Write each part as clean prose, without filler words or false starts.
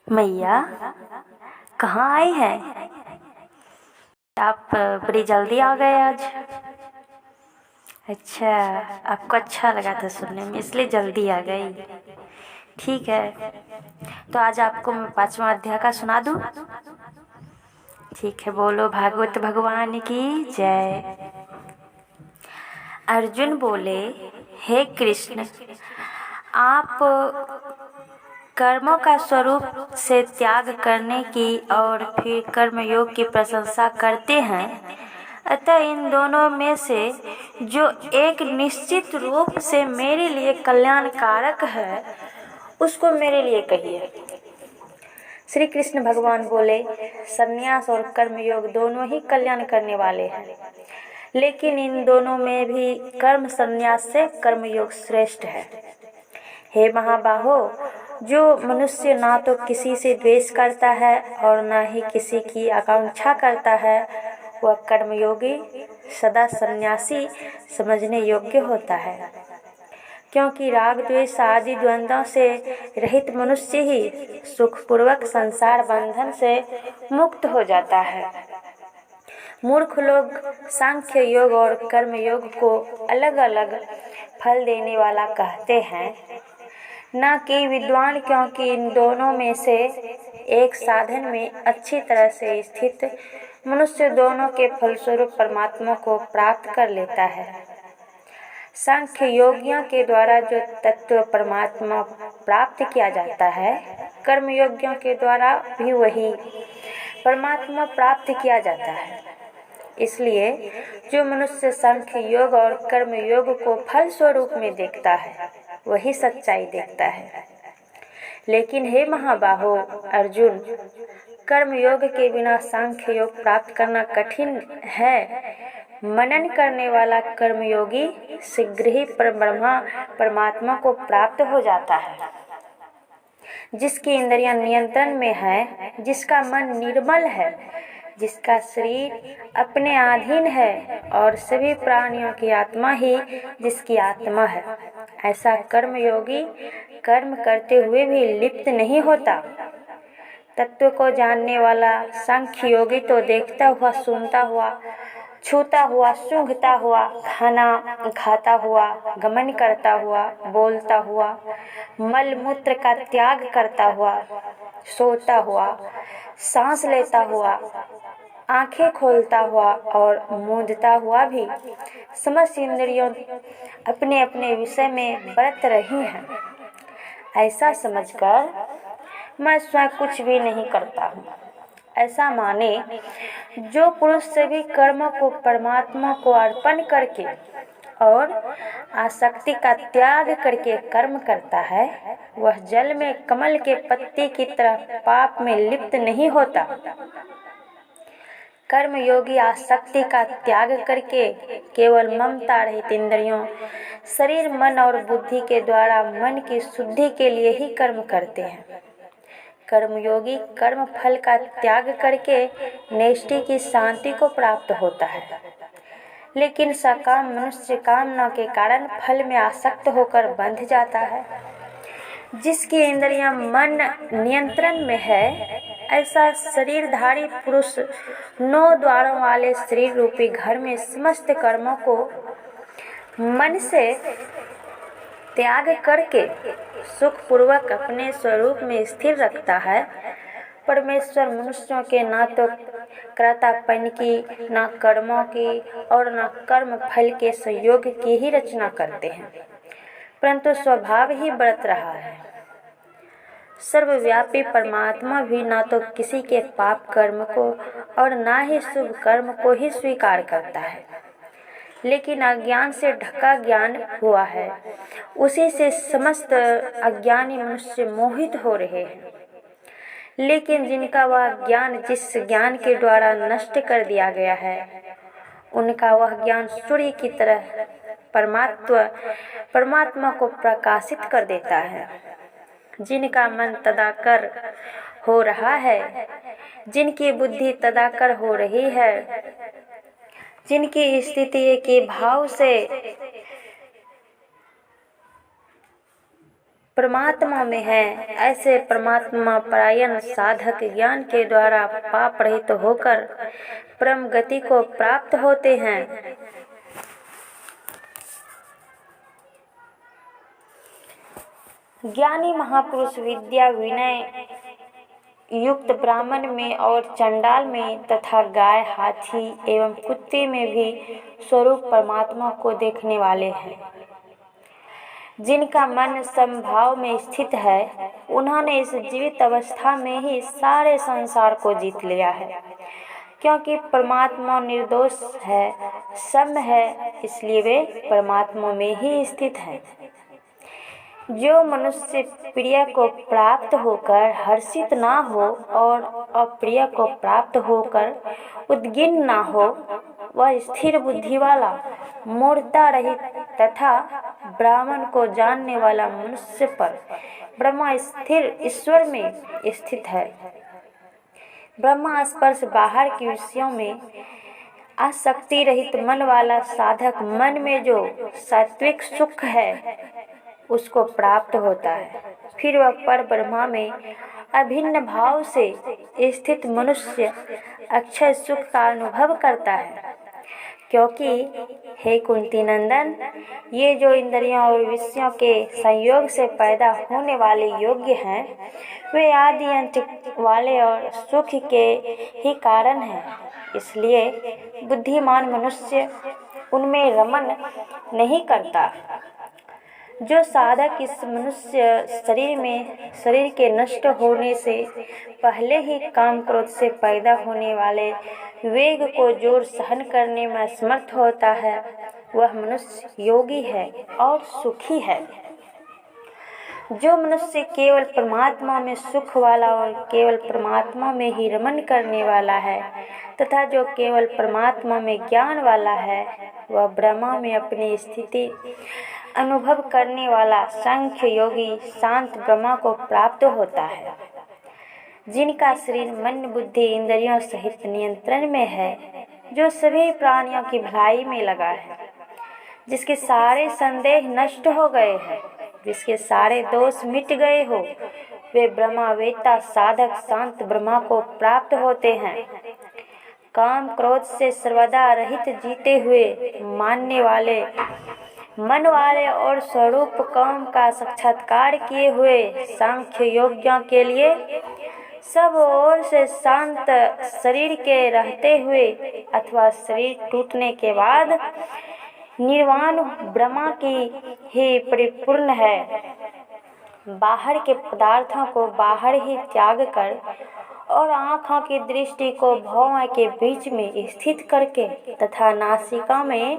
मैया कहाँ आई हैं? आप बड़ी जल्दी आ गए आज। अच्छा, आपको अच्छा लगा था सुनने में इसलिए जल्दी आ गई। ठीक है, तो आज आपको मैं 5वां अध्याय का सुना दूँ। ठीक है, बोलो भागवत भगवान की जय। अर्जुन बोले, हे कृष्ण, आप कर्मों का स्वरूप से त्याग करने की और फिर कर्मयोग की प्रशंसा करते हैं, अतः इन दोनों में से जो एक निश्चित रूप से मेरे लिए कल्याणकारक है उसको मेरे लिए कहिए। श्री कृष्ण भगवान बोले, संन्यास और कर्मयोग दोनों ही कल्याण करने वाले हैं, लेकिन इन दोनों में भी कर्म संन्यास से कर्मयोग श्रेष्ठ है। हे महाबाहो, जो मनुष्य ना तो किसी से द्वेष करता है और ना ही किसी की आकांक्षा करता है, वह कर्मयोगी सदा सन्यासी समझने योग्य होता है, क्योंकि राग द्वेष आदि द्वंद्वों से रहित मनुष्य ही सुखपूर्वक संसार बंधन से मुक्त हो जाता है। मूर्ख लोग सांख्य योग और कर्म योग को अलग अलग फल देने वाला कहते हैं, न कि विद्वान, क्योंकि इन दोनों में से एक साधन में अच्छी तरह से स्थित मनुष्य दोनों के फलस्वरूप परमात्मा को प्राप्त कर लेता है। सांख्य योगियों के द्वारा जो तत्व परमात्मा प्राप्त किया जाता है, कर्म योगियों के द्वारा भी वही परमात्मा प्राप्त किया जाता है। इसलिए जो मनुष्य सांख्य योग और कर्म योग को फल स्वरूप में देखता है वही सच्चाई देखता है। लेकिन हे महाबाहो अर्जुन, कर्म योग के बिना सांख्य योग प्राप्त करना कठिन है। मनन करने वाला कर्मयोगी शीघ्र ही परमात्मा को प्राप्त हो जाता है। जिसकी इंद्रियां नियंत्रण में है, जिसका मन निर्मल है, जिसका शरीर अपने अधीन है और सभी प्राणियों की आत्मा ही जिसकी आत्मा है, ऐसा कर्मयोगी कर्म करते हुए भी लिप्त नहीं होता। तत्व को जानने वाला सांख्य योगी तो देखता हुआ, सुनता हुआ, छूता हुआ, सूंघता हुआ, खाना खाता हुआ, गमन करता हुआ, बोलता हुआ, मल मूत्र का त्याग करता हुआ, सोता हुआ, सांस लेता हुआ, आंखें खोलता हुआ और मूंदता हुआ भी समस्त इंद्रियों अपने अपने विषय में बरत रही हैं। ऐसा समझकर मैं स्वयं कुछ भी नहीं करता हूँ, ऐसा माने। जो पुरुष सभी कर्मों को परमात्मा को अर्पण करके और आसक्ति का त्याग करके कर्म करता है, वह जल में कमल के पत्ते की तरह पाप में लिप्त नहीं होता। कर्म योगी आसक्ति का त्याग करके केवल ममता रहित इंद्रियों, शरीर, मन और बुद्धि के द्वारा मन की शुद्धि के लिए ही कर्म करते हैं। कर्मयोगी कर्म फल का त्याग करके नेष्टि की शांति को प्राप्त होता है, लेकिन सकाम मनुष्य कामना के कारण फल में आसक्त होकर बंध जाता है। जिसकी इंद्रियां मन नियंत्रण में है, ऐसा शरीरधारी पुरुष 9 द्वारों वाले शरीर रूपी घर में समस्त कर्मों को मन से त्याग करके सुखपूर्वक अपने स्वरूप में स्थिर रखता है। परमेश्वर मनुष्यों के ना तो कर्तापन की, ना कर्मों की और ना कर्म फल के संयोग की ही रचना करते हैं, परंतु स्वभाव ही बरत रहा है। सर्वव्यापी परमात्मा भी ना तो किसी के पाप कर्म को और ना ही शुभ कर्म को ही स्वीकार करता है, लेकिन अज्ञान से ढका ज्ञान हुआ है, उसी से समस्त अज्ञानी मनुष्य मोहित हो रहे हैं। लेकिन जिनका वह ज्ञान जिस ज्ञान के द्वारा नष्ट कर दिया गया है, उनका वह ज्ञान सूर्य की तरह परमात्मा को प्रकाशित कर देता है। जिनका मन तदाकर हो रहा है, जिनकी बुद्धि तदाकर हो रही है, जिनकी स्थिति के भाव से परमात्मा में है। ऐसे परमात्मा परायण साधक ज्ञान के द्वारा पाप रहित होकर परम गति को प्राप्त होते हैं। ज्ञानी महापुरुष विद्या विनय युक्त ब्राह्मण में और चंडाल में तथा गाय, हाथी एवं कुत्ते में भी स्वरूप परमात्मा को देखने वाले हैं। जिनका मन समभाव में स्थित है, उन्होंने इस जीवित अवस्था में ही सारे संसार को जीत लिया है। क्योंकि परमात्मा निर्दोष है, सम है, इसलिए वे परमात्मा में ही स्थित हैं। जो मनुष्य प्रिय को प्राप्त होकर हर्षित ना हो और अप्रिय को प्राप्त होकर उद्विग्न ना हो, वह स्थिर बुद्धि वाला, मूर्खता रहित तथा ब्राह्मण को जानने वाला मनुष्य पर ब्रह्म स्थिर ईश्वर में स्थित है। ब्रह्म स्पर्श बाहर के विषयों में आसक्ति रहित मन वाला साधक मन में जो सात्विक सुख है उसको प्राप्त होता है। फिर वह पर ब्रह्मा में अभिन्न भाव से स्थित मनुष्य अक्षय सुख का अनुभव करता है। क्योंकि हे कुंती नंदन, ये जो इंद्रियों और विषयों के संयोग से पैदा होने वाले योग्य हैं, वे आदि अंत वाले और सुख के ही कारण हैं। इसलिए बुद्धिमान मनुष्य उनमें रमन नहीं करता। जो साधक इस मनुष्य शरीर के नष्ट होने से पहले ही काम क्रोध से पैदा होने वाले वेग को जोर सहन करने में समर्थ होता है, वह मनुष्य योगी है और सुखी है। जो मनुष्य केवल परमात्मा में सुख वाला और केवल परमात्मा में ही रमन करने वाला है तथा जो केवल परमात्मा में ज्ञान वाला है, वह ब्रह्मा में अपनी स्थिति अनुभव करने वाला सांख्य योगी शांत ब्रह्मा को प्राप्त होता है। जिनका शरीर मन बुद्धि इंद्रियों सहित नियंत्रण में है, जो सभी प्राणियों की भलाई में लगा है, जिसके सारे संदेह नष्ट हो गए हैं, जिसके सारे दोष मिट गए हो, वे ब्रह्मवेत्ता साधक शांत ब्रह्मा को प्राप्त होते हैं। काम क्रोध से सर्वदा रहित जीते हुए मानने वाले मन वाले और स्वरूप काम का साक्षात्कार किए हुए सांख्य योगियों के लिए सब ओर से शांत शरीर के रहते हुए अथवा शरीर टूटने के बाद निर्वाण ब्रह्मा की ही परिपूर्ण है। बाहर के पदार्थों को बाहर ही त्याग कर और आँखों की दृष्टि को भौं के बीच में स्थित करके तथा नासिका में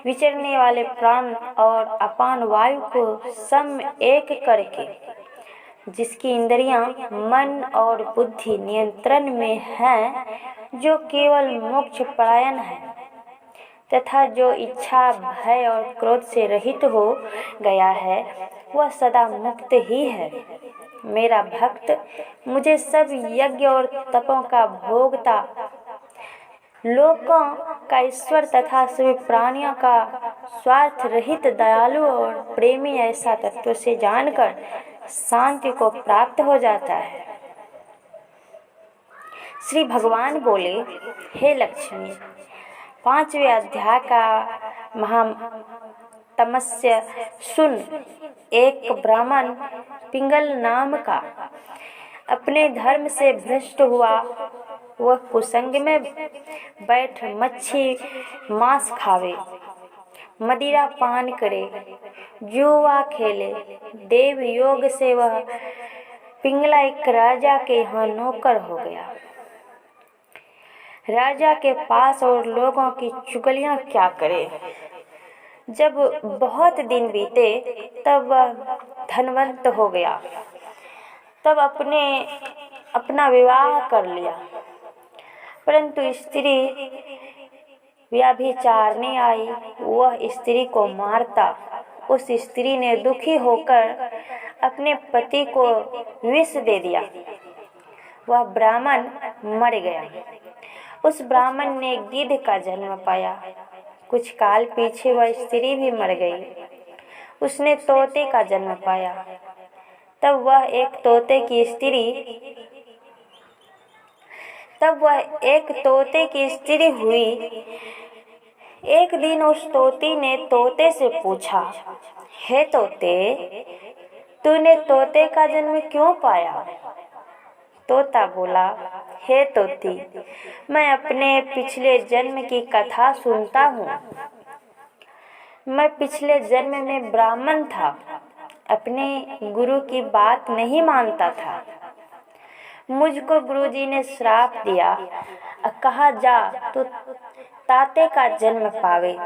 विचरने वाले प्राण और अपान वायु को सम एक करके, जिसकी इंद्रियां मन और बुद्धि नियंत्रण में हैं, जो केवल मोक्ष परायण है तथा जो इच्छा भय और क्रोध से रहित हो गया है, वह सदा मुक्त ही है। मेरा भक्त मुझे सब यज्ञ और तपों का भोगता, लोकों का ईश्वर तथा सभी प्राणियों का स्वार्थ रहित दयालु और प्रेमी ऐसा तत्व से जानकर शांति को प्राप्त हो जाता है। श्री भगवान बोले, हे लक्ष्मी, 5वें अध्याय का महात्म्य सुन। एक ब्राह्मण पिंगल नाम का अपने धर्म से भ्रष्ट हुआ। वह कुसंग में बैठ मच्छी मांस खावे, मदिरा पान करे, जुआ खेले। देव योग से वह पिंगला एक राजा के यहाँ नौकर हो गया। राजा के पास और लोगों की चुगलियां क्या करे। जब बहुत दिन बीते तब वह धनवंत हो गया। तब अपना विवाह कर लिया, परंतु स्त्री व्यभिचारने आई। वह स्त्री को मारता। उस स्त्री ने दुखी होकर अपने पति को विष दे दिया। वह ब्राह्मण मर गया। उस ब्राह्मण ने गिद्ध का जन्म पाया। कुछ काल पीछे वह स्त्री भी मर गई। उसने तोते का जन्म पाया। तब वह एक तोते की स्त्री हुई। एक दिन उस तोती ने तोते से पूछा, हे तोते, तूने तोते का जन्म क्यों पाया? तोता बोला, हे तोती, मैं अपने पिछले जन्म की कथा सुनता हूँ। मैं पिछले जन्म में ब्राह्मण था, अपने गुरु की बात नहीं मानता था। मुझको गुरुजी ने श्राप दिया, कहा जा तो ताते का जन्म पावे।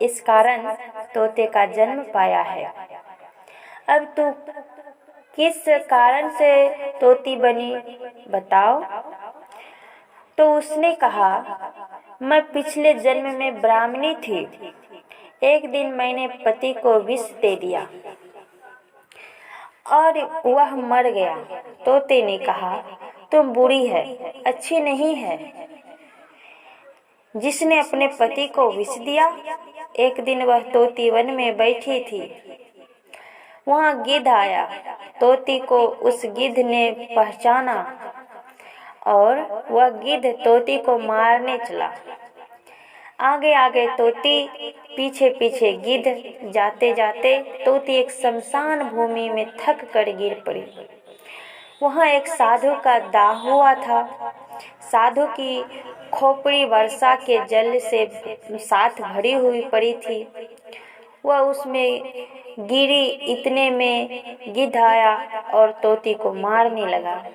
इस कारण तोते का जन्म पाया है। अब तू किस कारण से तोती बनी, बताओ। तो उसने कहा, मैं पिछले जन्म में ब्राह्मणी थी। एक दिन मैंने पति को विष दे दिया और वह मर गया। तोते ने कहा, तुम बुरी है, अच्छी नहीं है, जिसने अपने पति को विष दिया। एक दिन वह तोती वन में बैठी थी, वहां गिद्ध आया। तोती को उस गिद्ध ने पहचाना और वह गिद्ध तोती को मारने चला। आगे आगे तोती, पीछे पीछे गिद्ध। जाते जाते तोती एक शमशान भूमि में थक कर गिर पड़ी। वहाँ एक साधु का दाह हुआ था। साधु की खोपड़ी वर्षा के जल से साथ भरी हुई पड़ी थी। वह उसमें गिरी, इतने में गिद्ध आया और तोती को मारने लगा।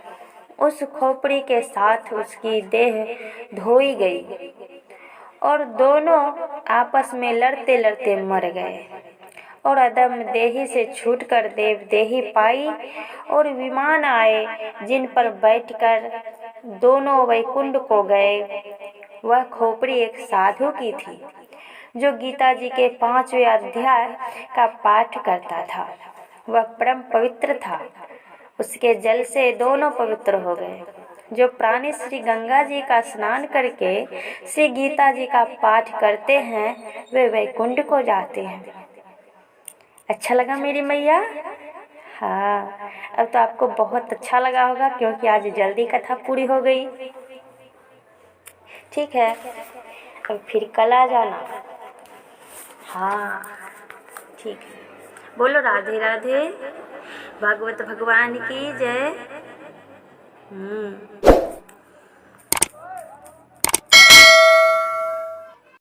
उस खोपड़ी के साथ उसकी देह धोई गई और दोनों आपस में लड़ते लड़ते मर गए और अदम देही से छूटकर देव देही पाई और विमान आए, जिन पर बैठकर दोनों वैकुंठ को गए। वह खोपड़ी एक साधु की थी जो गीता जी के 5वें अध्याय का पाठ करता था। वह परम पवित्र था। उसके जल से दोनों पवित्र हो गए। जो प्राणी श्री गंगा जी का स्नान करके श्री गीता जी का पाठ करते हैं, वे वैकुंठ को जाते हैं। अच्छा लगा मेरी मैया? हाँ, अब तो आपको बहुत अच्छा लगा होगा क्योंकि आज जल्दी कथा पूरी हो गई। ठीक है, अब फिर कल आ जाना। हाँ ठीक है। बोलो राधे राधे, भागवत भगवान की जय।